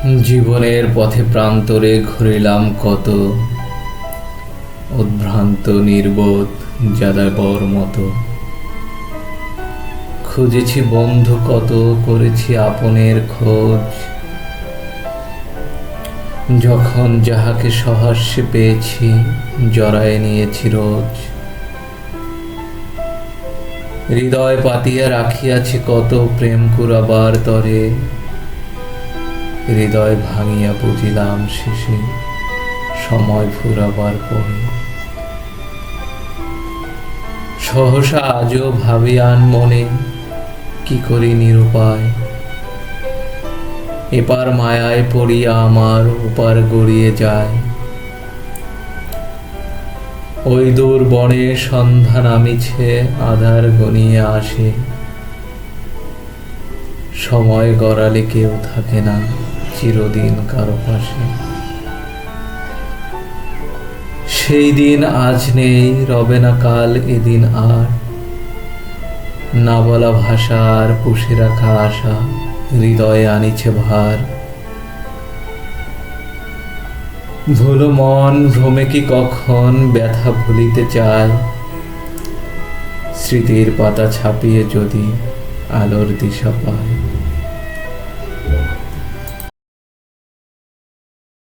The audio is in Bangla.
জীবনের পথে প্রান্তরে ঘুরিলাম কত, উদ্ভ্রান্ত নির্বোধ যাযাবর মতো। খুঁজেছি বন্ধু কত, করেছি আপনের খোঁজ। যখন যাহাকে সহস্যে পেয়েছি, জড়ায় নিয়েছি রোজ। হৃদয় পাতিয়া রাখিয়াছি কত, প্রেম কুড়াবার তরে। হৃদয় ভাঙিয়া বুঝিলাম শেষে, সময় ফুরাবার পরে। সহসা আজও ভাবিয়ান মনে, কি করি নিরুপায়। এপার মায়ায় পড়িয়া আমার ওপার গড়িয়ে যায়। ওই দূর বনে সন্ধ্যা নামিছে, আঁধার ঘনিয়ে আসে। সময় গড়ালে কেউ থাকে না চিরদিন কারো পাশে। সেই দিন আজ নেই, রবে না কাল এদিন আর। না বলা ভাষার পুষে রাখা আশা, হৃদয়ে আনিছে ভার। ভুলো মন ভ্রমে কি কখন ব্যথা ভুলিতে চায়। স্মৃতির পাতা ছাপিয়ে যদি আলোর দিশা পায়।